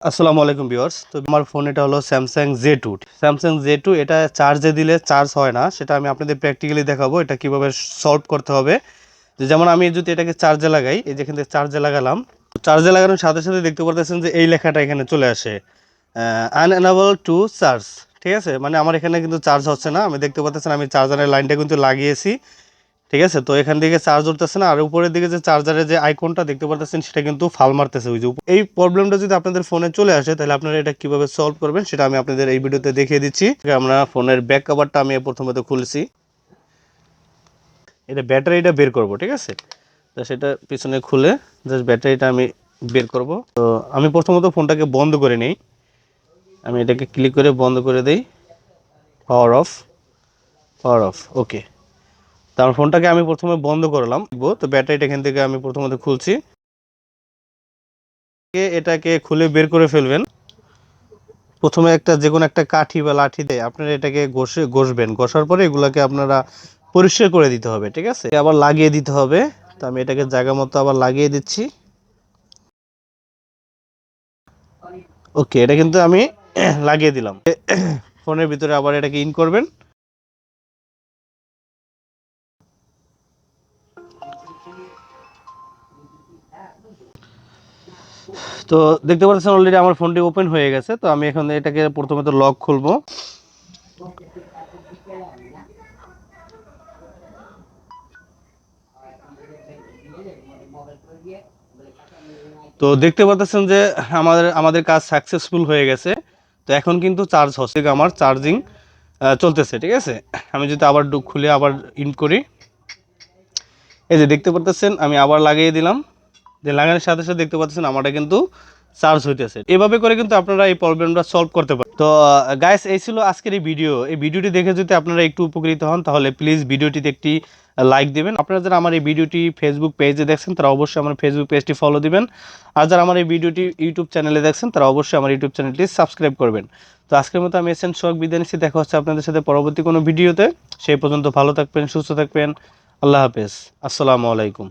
আসসালামু আলাইকুম ভিউয়ার্স। তো আমার ফোন এটা হলো Samsung J two. Samsung J two এটা চার্জে দিলে চার্জ হয় না, সেটা আমি আপনাদের প্র্যাকটিক্যালি দেখাবো এটা কিভাবে সলভ করতে হবে। যেমন আমি যদি এটাকে চার্জে লাগাই, এই যেখান থেকে চার্জে লাগালাম, চার্জে লাগানোর সাথে সাথে দেখতে পারতেছেন যে এই লেখাটা এখানে চলে আসে, আনএনেবল টু চার্জ। ঠিক আছে, মানে আমার এখানে কিন্তু চার্জ হচ্ছে না। আমি দেখতে পাচ্ছেন আমি চার্জারের লাইনটা কিন্তু লাগিয়েছি। ঠিক আছে, তো এখান থেকে চার্জ উঠতেছে না, আর উপরের দিকে যে চার্জারের যে আইকনটা দেখতে পারতেছেন সেটা কিন্তু ফাল মারতেছে। ওই যে এই প্রবলেমটা যদি আপনাদের ফোনে চলে আসে তাহলে আপনারা এটা কিভাবে সলভ করবেন সেটা আমি আপনাদের এই ভিডিওতে দেখিয়ে দিচ্ছি। আমরা ফোনের ব্যাক কভারটা আমি প্রথমত খুলছি, এটা ব্যাটারিটা বের করব। ঠিক আছে, তো সেটা পিছনে খুলে জাস্ট ব্যাটারিটা আমি বের করব। তো আমি প্রথমত ফোনটাকে বন্ধ করে নিই, আমি এটাকে ক্লিক করে বন্ধ করে দেই, পাওয়ার অফ, পাওয়ার অফ। ওকে, তার ফোনটাকে আমি প্রথমে বন্ধ করলাম। তো ব্যাটারিটা এখান থেকে আমি প্রথমত খুলছি, এটাকে খুলে বের করে ফেলবেন। প্রথমে একটা যে কোনো একটা কাঠি বা লাঠি দিয়ে আপনারা এটাকে ঘষবেন। ঘষার পরে এগুলাকে আপনারা পরিষ্কার করে দিতে হবে। ঠিক আছে, আবার লাগিয়ে দিতে হবে। তো আমি এটাকে জায়গা মতো আবার লাগিয়ে দিচ্ছি। ওকে, এটা কিন্তু আমি লাগিয়ে দিলাম। ফোনের ভিতরে আবার এটাকে ইন করবেন। তো দেখতে পাচ্ছেন অলরেডি আমার ফোনটি ওপেন হয়ে গেছে। তো আমি এখন এটাকে প্রথমে তো লক খুলবো। তো দেখতে পাচ্ছেন যে আমাদের কাজ সাকসেসফুল হয়ে গেছে। তো এখন কিন্তু চার্জ হচ্ছে, আমার চার্জিং চলতেছে। ঠিক আছে, আমি যদি আবার খুলে আবার ইন করি, এই যে দেখতে পাচ্ছেন আমি আবার লাগিয়ে দিলাম। যে লাগানোর সাথে সাথে দেখতে পাচ্ছেন আমারটা কিন্তু চার্জ হইতেছে। এভাবে করে কিন্তু আপনারা এই প্রবলেমটা সলভ করতে পারেন। তো গাইস, এই ছিল আজকের এই ভিডিও। এই ভিডিওটি দেখে যদি আপনারা একটু উপকৃত হন তাহলে প্লিজ ভিডিওটিতে একটি লাইক দিবেন। আপনারা যারা আমার এই ভিডিওটি ফেসবুক পেজে দেখছেন তারা অবশ্যই আমার ফেসবুক পেজটি ফলো দিবেন। আর যারা আমার এই ভিডিওটি ইউটিউব চ্যানেলে দেখছেন তারা অবশ্যই আমার ইউটিউব চ্যানেলটি সাবস্ক্রাইব করবেন। তো আজকের মতো আমি সোহাগ বিদায় নিচ্ছি। দেখা হচ্ছে আপনাদের সাথে পরবর্তী কোনো ভিডিওতে। সেই পর্যন্ত ভালো থাকবেন, সুস্থ থাকবেন। আল্লাহ হাফেজ, আসসালামু আলাইকুম।